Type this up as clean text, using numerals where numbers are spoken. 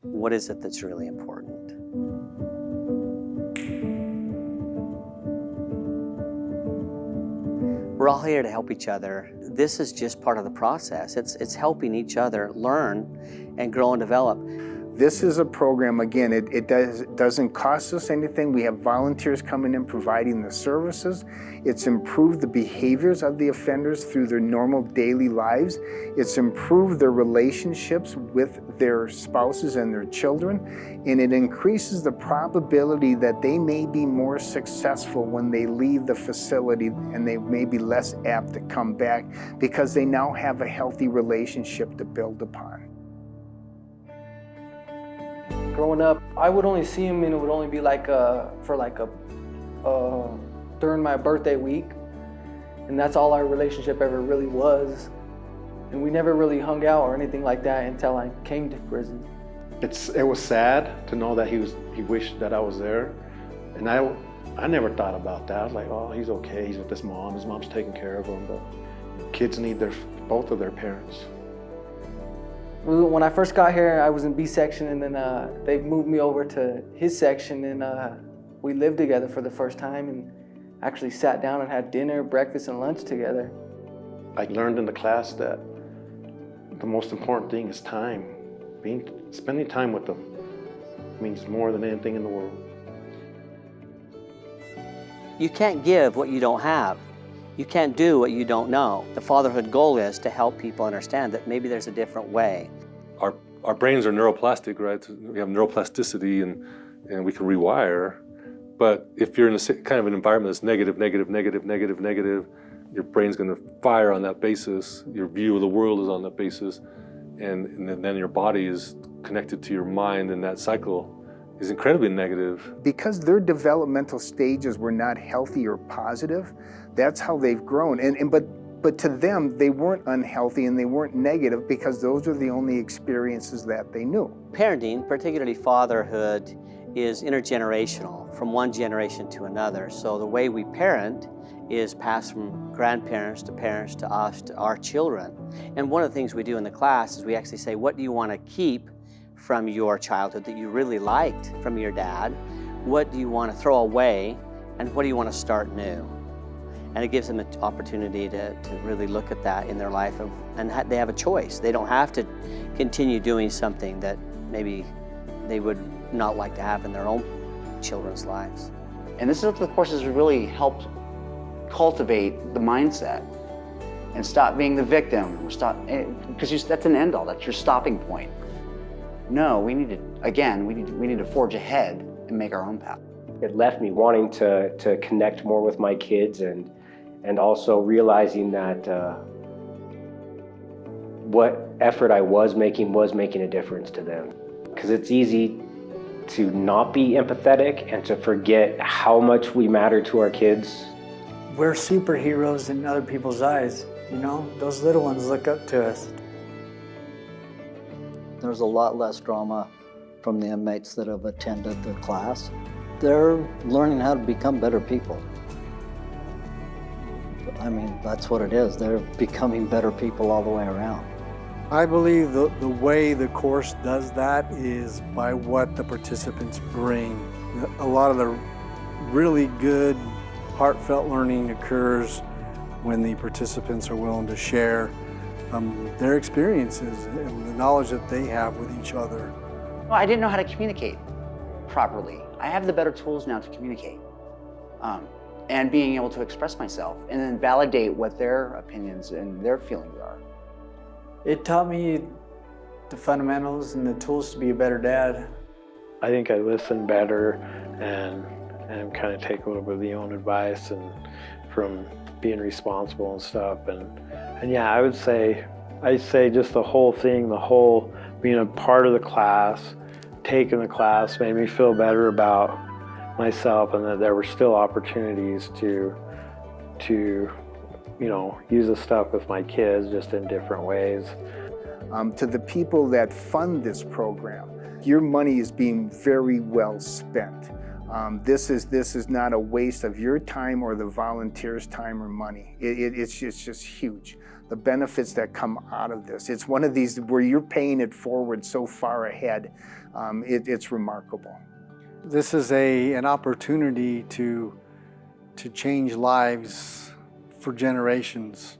What is it that's really important? We're all here to help each other. This is just part of the process. It's helping each other learn and grow and develop. This is a program, again, it doesn't cost us anything. We have volunteers coming in providing the services. It's improved the behaviors of the offenders through their normal daily lives. It's improved their relationships with their spouses and their children. And it increases the probability that they may be more successful when they leave the facility, and they may be less apt to come back because they now have a healthy relationship to build upon. Growing up, I would only see him, and it would only be during my birthday week, and that's all our relationship ever really was. And we never really hung out or anything like that until I came to prison. It was sad to know that he wished that I was there, and I never thought about that. I was like, oh, he's okay. He's with his mom. His mom's taking care of him. But kids need both of their parents. When I first got here, I was in B section, and then they moved me over to his section, and we lived together for the first time and actually sat down and had dinner, breakfast, and lunch together. I learned in the class that the most important thing is time. Spending time with them means more than anything in the world. You can't give what you don't have. You can't do what you don't know. The fatherhood goal is to help people understand that maybe there's a different way. Our brains are neuroplastic, right? We have neuroplasticity and we can rewire. But if you're in a kind of an environment that's negative, your brain's going to fire on that basis. Your view of the world is on that basis. And then your body is connected to your mind, and that cycle is incredibly negative. Because their developmental stages were not healthy or positive, that's how they've grown. But to them, they weren't unhealthy and they weren't negative because those are the only experiences that they knew. Parenting, particularly fatherhood, is intergenerational, from one generation to another. So the way we parent is passed from grandparents to parents to us to our children. And one of the things we do in the class is we actually say, what do you want to keep from your childhood that you really liked from your dad? What do you want to throw away? And what do you want to start new? And it gives them an opportunity to really look at that in their life, and they have a choice. They don't have to continue doing something that maybe they would not like to have in their own children's lives. And this is what the courses really helped cultivate the mindset and stop being the victim, because that's an end all, that's your stopping point. No, we need to forge ahead and make our own path. It left me wanting to connect more with my kids and also realizing that what effort I was making a difference to them. Because it's easy to not be empathetic and to forget how much we matter to our kids. We're superheroes in other people's eyes, you know? Those little ones look up to us. There's a lot less drama from the inmates that have attended the class. They're learning how to become better people. I mean, that's what it is. They're becoming better people all the way around. I believe the way the course does that is by what the participants bring. A lot of the really good, heartfelt learning occurs when the participants are willing to share their experiences and the knowledge that they have with each other. Well, I didn't know how to communicate properly. I have the better tools now to communicate. And being able to express myself and then validate what their opinions and their feelings are. It taught me the fundamentals and the tools to be a better dad. I think I listen better and kind of take a little bit of the own advice and from being responsible and stuff. And yeah, I'd say just the whole thing, being a part of the class, taking the class made me feel better about myself, and that there were still opportunities to use the stuff with my kids just in different ways. To the people that fund this program, your money is being very well spent. This is not a waste of your time or the volunteers' time or money. It's just huge. the benefits that come out of this. It's one of these where you're paying it forward so far ahead. It's remarkable. This is an opportunity to change lives for generations.